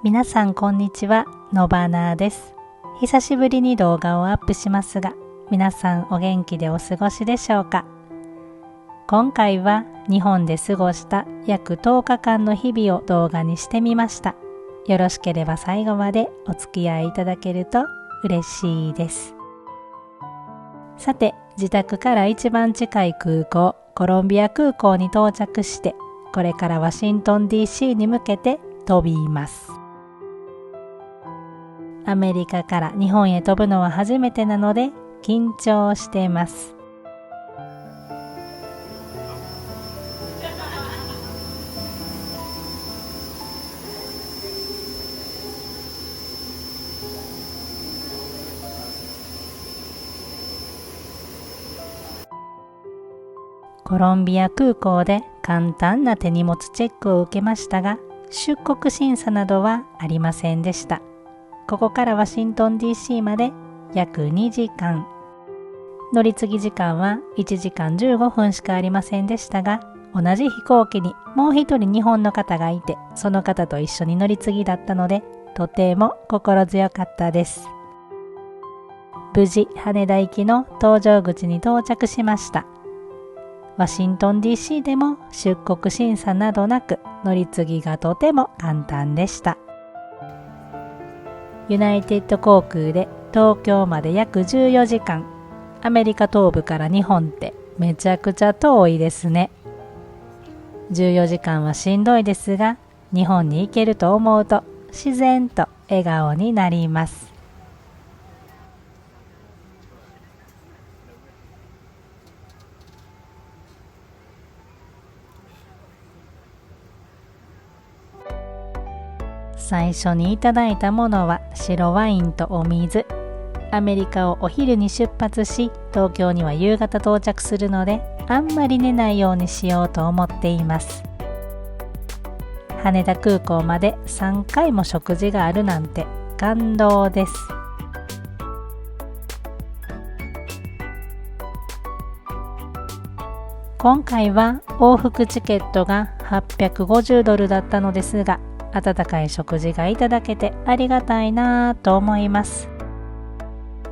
皆さんこんにちは、のばなです。久しぶりに動画をアップしますが、皆さんお元気でお過ごしでしょうか。今回は日本で過ごした約10日間の日々を動画にしてみました。よろしければ最後までお付き合いいただけると嬉しいです。さて、自宅から一番近い空港、コロンビア空港に到着して、これからワシントン DC に向けて飛びます。アメリカから日本へ飛ぶのは初めてなので緊張してます。コロンビア空港で簡単な手荷物チェックを受けましたが、出国審査などはありませんでした。ここからワシントン DC まで約2時間。乗り継ぎ時間は1時間15分しかありませんでしたが、同じ飛行機にもう一人日本の方がいて、その方と一緒に乗り継ぎだったので、とても心強かったです。無事、羽田行きの搭乗口に到着しました。ワシントン DC でも出国審査などなく、乗り継ぎがとても簡単でした。ユナイテッド航空で東京まで約14時間。アメリカ東部から日本ってめちゃくちゃ遠いですね。14時間はしんどいですが、日本に行けると思うと自然と笑顔になります。最初にいただいたものは白ワインとお水。アメリカをお昼に出発し、東京には夕方到着するので、あんまり寝ないようにしようと思っています。羽田空港まで3回も食事があるなんて感動です。今回は往復チケットが$850だったのですが、温かい食事がいただけてありがたいなぁと思います。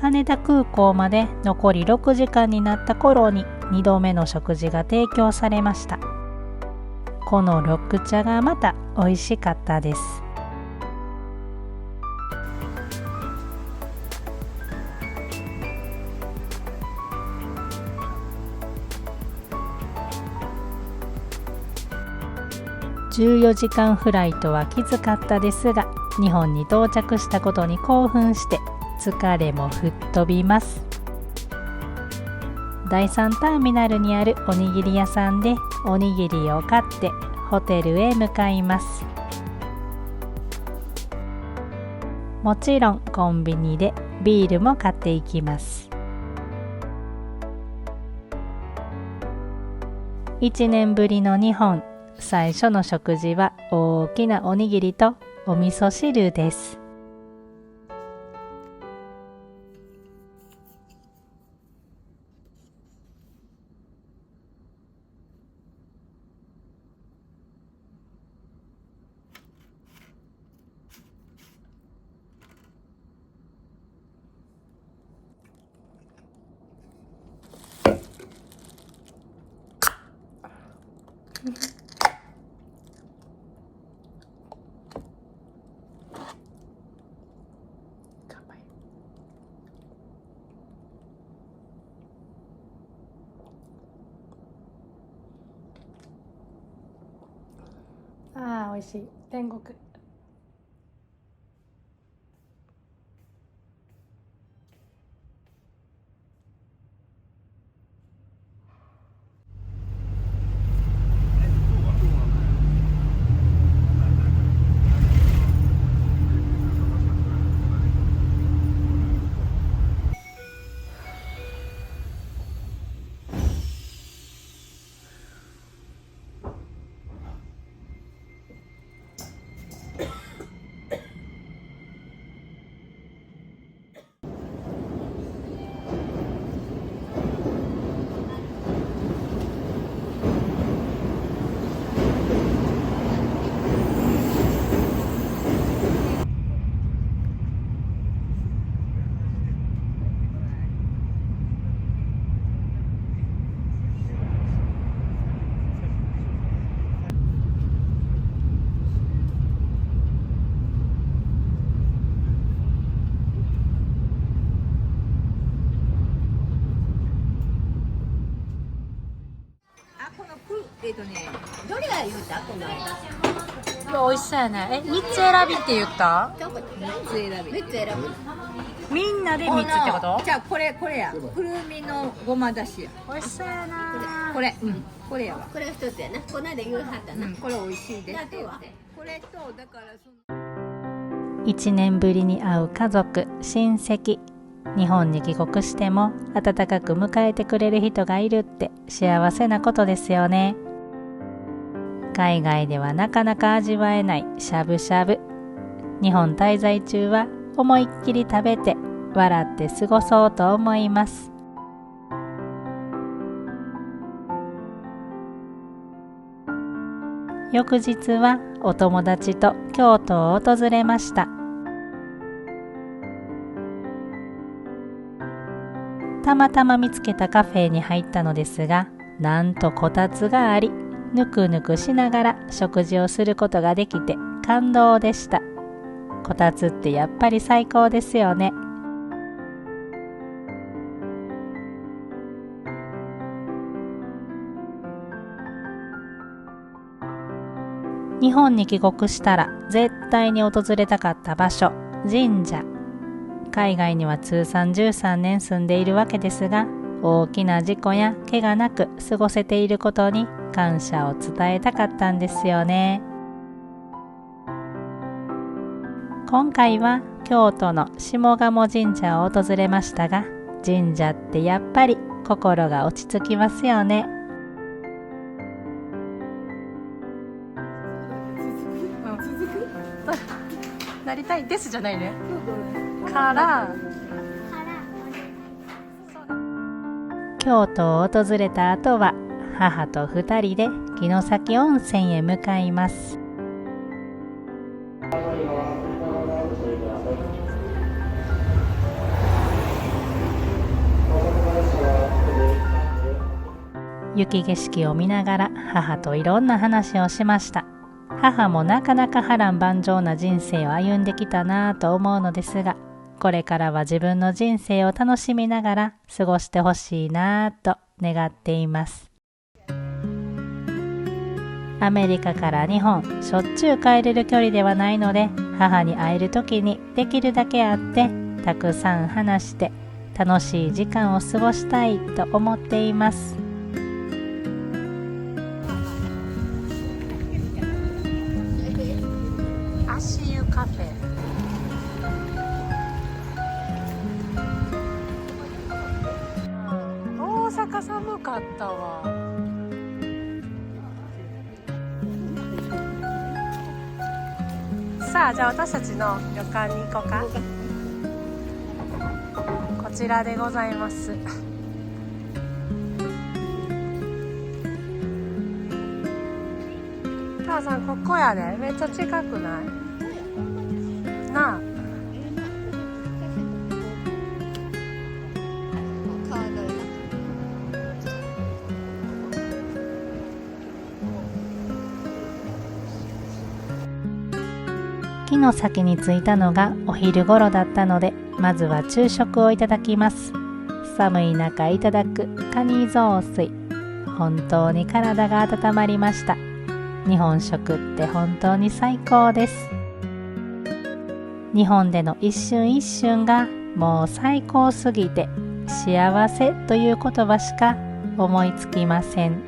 羽田空港まで残り6時間になった頃に2度目の食事が提供されました。この緑茶がまた美味しかったです。14時間フライトはきつかったですが、日本に到着したことに興奮して疲れも吹っ飛びます。第3ターミナルにあるおにぎり屋さんでおにぎりを買ってホテルへ向かいます。もちろんコンビニでビールも買っていきます。1年ぶりの日本。最初の食事は大きなおにぎりとお味噌汁です。ああ、美味しい。天国。どれが言うたこの間。美味しそうやね。3つ選びって言った？3つ選び。3つ選び。みんなで3つってこと？じゃあこれや。くるみのごまだしや。美味しそうやな。これやわ。これ1つやな。この間言うはったな。これ美味しいです。これとだから1年ぶりに会う家族、親戚。日本に帰国しても温かく迎えてくれる人がいるって幸せなことですよね。海外ではなかなか味わえないしゃぶしゃぶ。日本滞在中は思いっきり食べて笑って過ごそうと思います。翌日はお友達と京都を訪れました。たまたま見つけたカフェに入ったのですが、なんとこたつがあり、ぬくぬくしながら食事をすることができて感動でした。こたつってやっぱり最高ですよね。日本に帰国したら絶対に訪れたかった場所、神社。海外には通算13年住んでいるわけですが、大きな事故や怪我なく過ごせていることに感謝を伝えたかったんですよね。今回は京都の下鴨神社を訪れましたが、神社ってやっぱり心が落ち着きますよね。なりたいですじゃないね。から京都を訪れた後は母と2人で城崎温泉へ向かいます。雪景色を見ながら母といろんな話をしました。母もなかなか波乱万丈な人生を歩んできたなぁと思うのですが、これからは自分の人生を楽しみながら過ごしてほしいなぁと願っています。アメリカから日本、しょっちゅう帰れる距離ではないので、母に会える時にできるだけ会ってたくさん話して楽しい時間を過ごしたいと思っています。足湯カフェ。大阪寒かったわ。さあ、じゃあ私たちの旅館に行こうか。こちらでございます。母さん、ここやで。めっちゃ近くないなあ。城崎に着いたのがお昼頃だったので、まずは昼食をいただきます。寒い中いただくカニ雑炊、本当に体が温まりました。日本食って本当に最高です。日本での一瞬一瞬がもう最高すぎて、幸せという言葉しか思いつきません。こ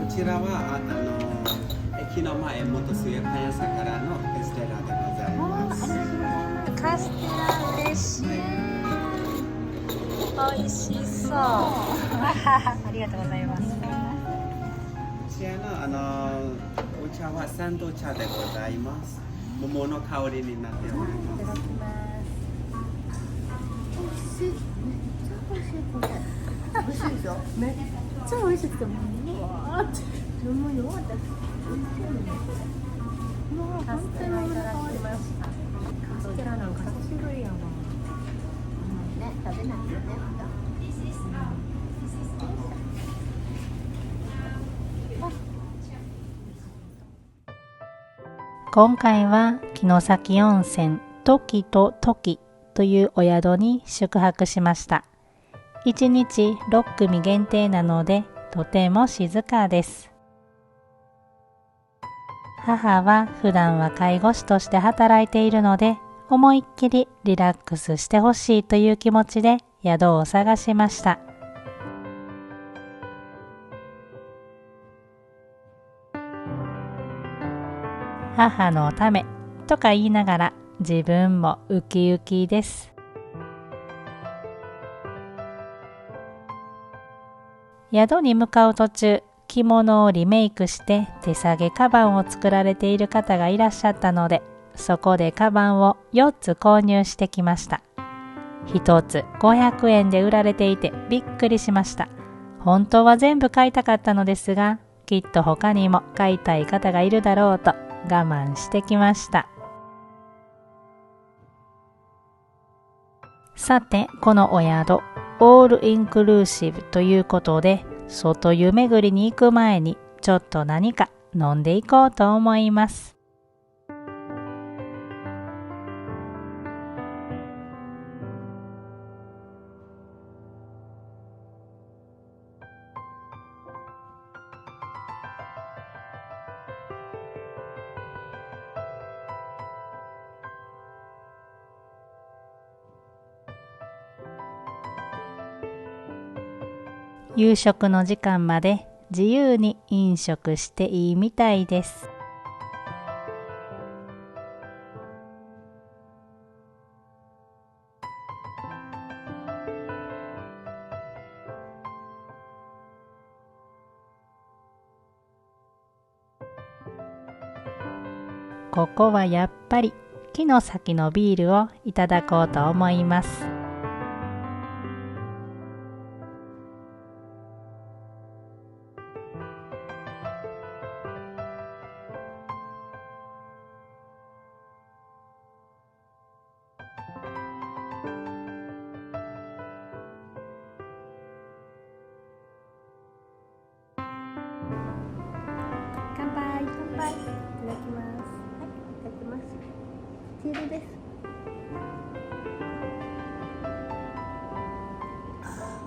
ちらは駅の前元末パン屋さんからのカステラでございます。カステラ嬉しい。美味しそう。ありがとうございます。こちらのお茶は三度茶でございます。桃の香りになっております。いただきます。めっちゃ美味しいこれ。美味しいでしょ。めっちゃ美味しくてもうわーって飲むよ私。カステラいただきました。カステラなんか久しぶりやわ。ね、食べないよねまだ。今回は城崎温泉トキとトキというお宿に宿泊しました。1日6組限定なのでとても静かです。母は普段は介護士として働いているので、思いっきりリラックスしてほしいという気持ちで宿を探しました。母のためとか言いながら自分もウキウキです。宿に向かう途中、着物をリメイクして手提げカバンを作られている方がいらっしゃったので、そこでカバンを4つ購入してきました。1つ500円で売られていてびっくりしました。本当は全部買いたかったのですが、きっと他にも買いたい方がいるだろうと我慢してきました。さて、このお宿、オールインクルーシブということで、外湯巡りに行く前にちょっと何か飲んでいこうと思います。夕食の時間まで自由に飲食していいみたいです。ここはやっぱり城崎のビールをいただこうと思います。乾杯。乾杯。いただきます。はい、いただきます。チーズです。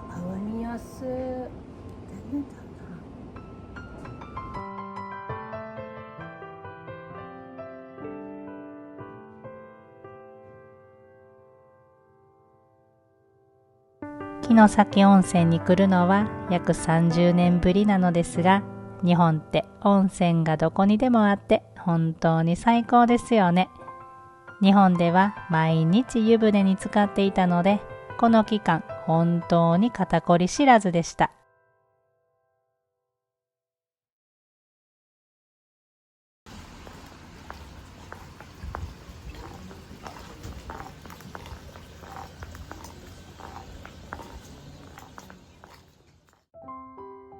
合いやすい。全然城崎温泉に来るのは約30年ぶりなのですが、日本って温泉がどこにでもあって本当に最高ですよね。日本では毎日湯船に浸かっていたので、この期間本当に肩こり知らずでした。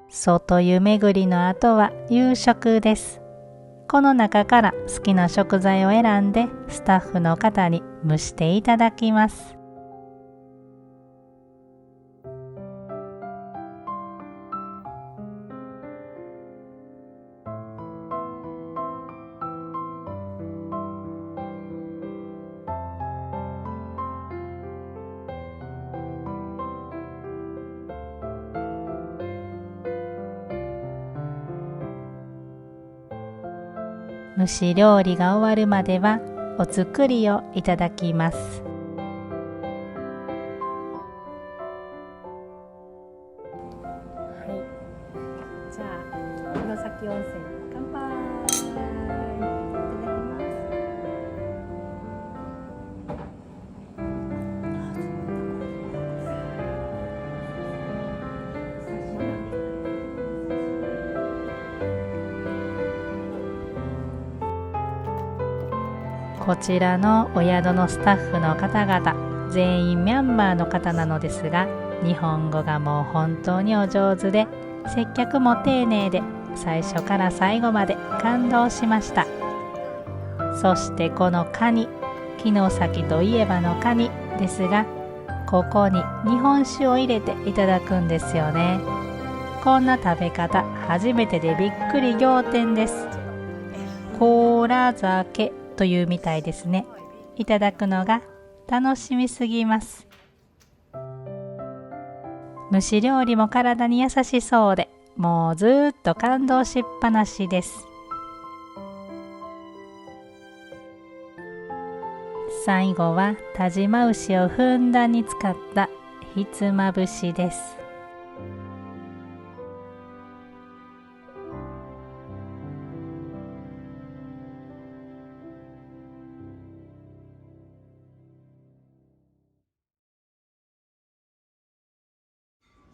外湯巡りの後は夕食です。この中から好きな食材を選んでスタッフの方に蒸していただきます。蒸し料理が終わるまではお作りをいただきます。はい。じゃあ城崎温泉乾杯。いただきます。こちらのお宿のスタッフの方々、全員ミャンマーの方なのですが、日本語がもう本当にお上手で、接客も丁寧で、最初から最後まで感動しました。そしてこのカニ、城崎といえばのカニですが、ここに日本酒を入れていただくんですよね。こんな食べ方初めてでびっくり仰天です。甲羅酒というみたいですね。いただくのが楽しみすぎます。蒸し料理も体に優しそうで、もうずーっと感動しっぱなしです。最後は但馬牛をふんだんに使ったひつまぶしです。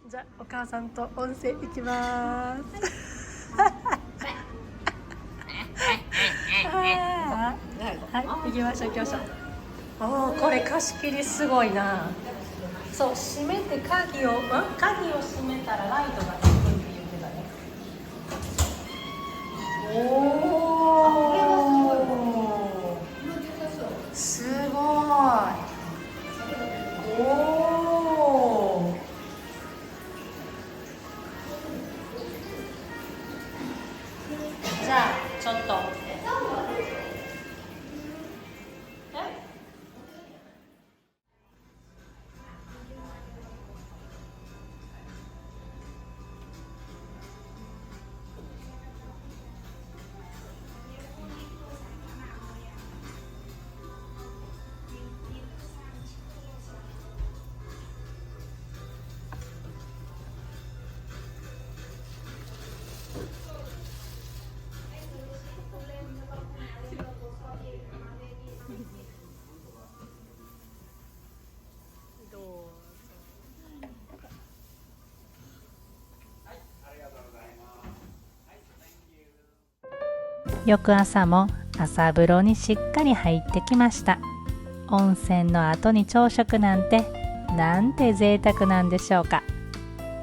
じゃあお母さんと温泉行きます。はい、行きましょう行きましょう。おお、これ貸し切りすごいな。そう、閉めて鍵を閉めたらライトがつくって言ってたね。おお、すごい。おお。じゃあちょっと。翌朝も朝風呂にしっかり入ってきました。温泉の後に朝食なんて、なんて贅沢なんでしょうか。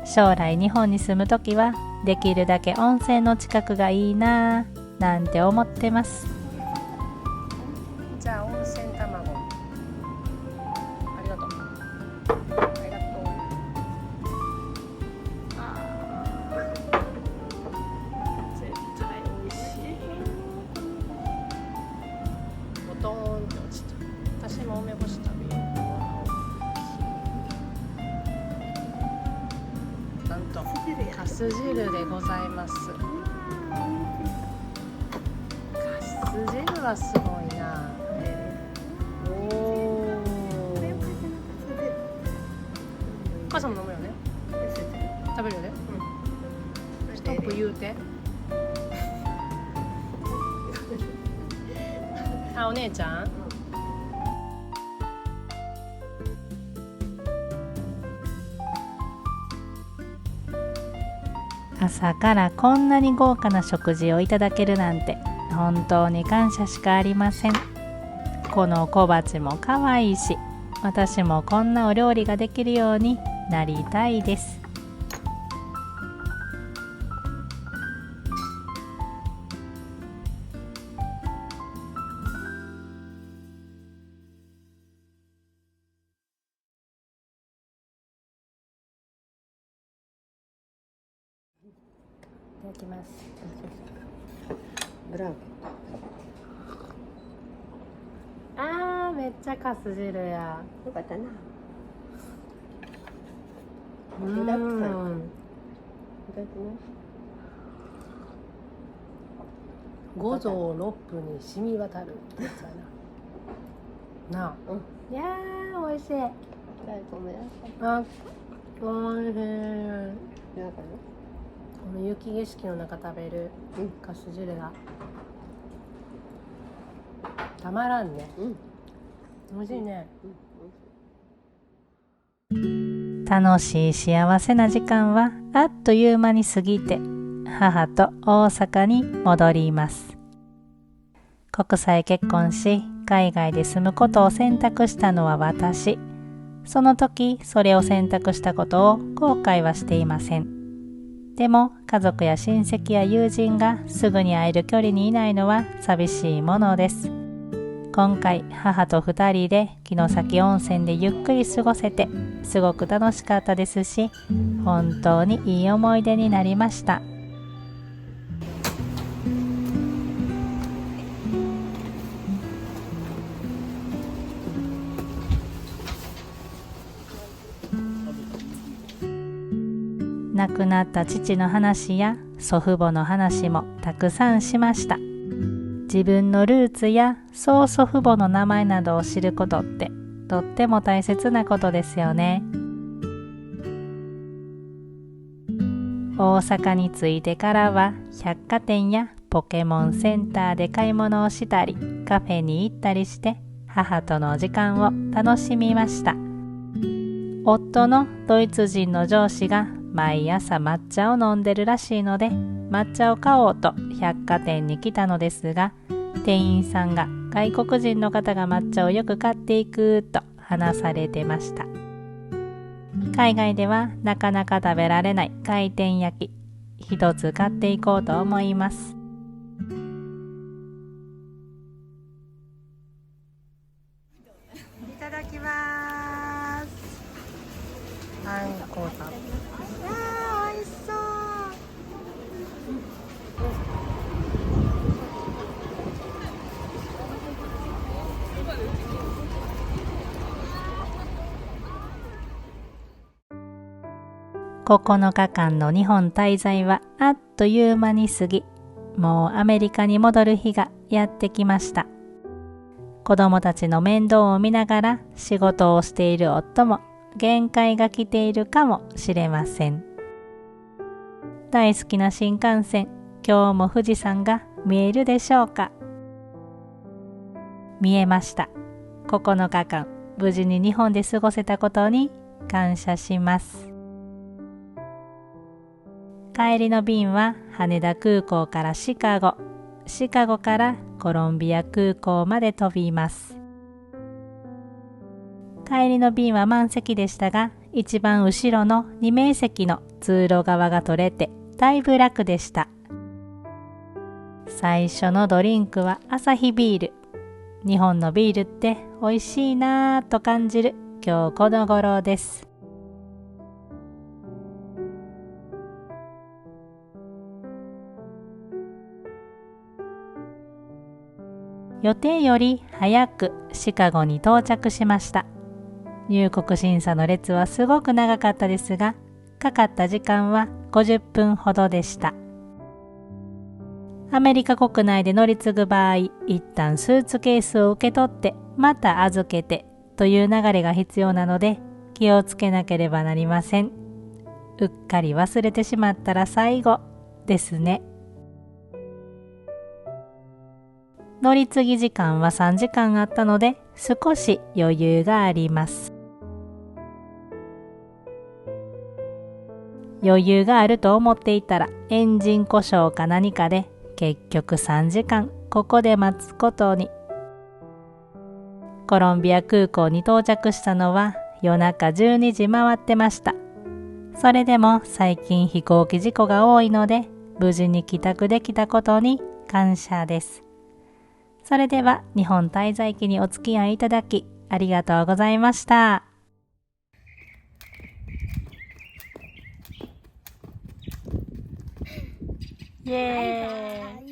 将来日本に住むときはできるだけ温泉の近くがいいなぁなんて思ってます。じゃあ温泉卵。ありがとう。ありがとう。絶対美味しい。ボトーンって落ちた。私も梅干し食べよう。なんとかす汁でございます。かす汁はすごいな。おお。お母さんも飲むよね。食べるよね。ストップ言うて。あ、お姉ちゃん。朝からこんなに豪華な食事をいただけるなんて本当に感謝しかありません。この小鉢も可愛いし、私もこんなお料理ができるようになりたいです。いただきます。ブラウン。あー、めっちゃかす汁や。よかったな。うん。具だくさん。いただきます。五臓六腑に染み渡るってやつやな。なあ。うん。いやー、美味しい。大根もやあ、美味しい。かな。この雪景色の中食べるかす汁がたまらんね。うん。美味しいね。楽しい幸せな時間はあっという間に過ぎて、母と大阪に戻ります。国際結婚し、海外で住むことを選択したのは私。その時、それを選択したことを後悔はしていません。でも、家族や親戚や友人がすぐに会える距離にいないのは寂しいものです。今回、母と2人で城崎温泉でゆっくり過ごせて、すごく楽しかったですし、本当にいい思い出になりました。亡くなった父の話や祖父母の話もたくさんしました。自分のルーツや曽祖父母の名前などを知ることってとっても大切なことですよね。大阪に着いてからは百貨店やポケモンセンターで買い物をしたり、カフェに行ったりして母との時間を楽しみました。夫のドイツ人の上司が毎朝抹茶を飲んでるらしいので、抹茶を買おうと百貨店に来たのですが、店員さんが外国人の方が抹茶をよく買っていくと話されてました。海外ではなかなか食べられない回転焼き、一つ買っていこうと思います。いただきます。あんこたっぷり。美味しそう。9日間の日本滞在はあっという間に過ぎ、もうアメリカに戻る日がやってきました。子供たちの面倒を見ながら仕事をしている夫も限界が来ているかもしれません。大好きな新幹線、今日も富士山が見えるでしょうか。見えました。9日間無事に日本で過ごせたことに感謝します。帰りの便は羽田空港からシカゴ、シカゴからコロンビア空港まで飛びます。帰りの便は満席でしたが、一番後ろの2名席の通路側が取れてだいぶ楽でした。最初のドリンクはアサヒビール。日本のビールって美味しいなぁと感じる今日この頃です。予定より早くシカゴに到着しました。入国審査の列はすごく長かったですが、かかった時間は50分ほどでした。アメリカ国内で乗り継ぐ場合、一旦スーツケースを受け取ってまた預けてという流れが必要なので、気をつけなければなりません。うっかり忘れてしまったら最後ですね。乗り継ぎ時間は3時間あったので少し余裕があります。余裕があると思っていたらエンジン故障か何かで結局3時間ここで待つことに。コロンビア空港に到着したのは夜中12時回ってました。それでも最近飛行機事故が多いので無事に帰宅できたことに感謝です。それでは日本滞在期にお付き合いいただきありがとうございました。イエーイ。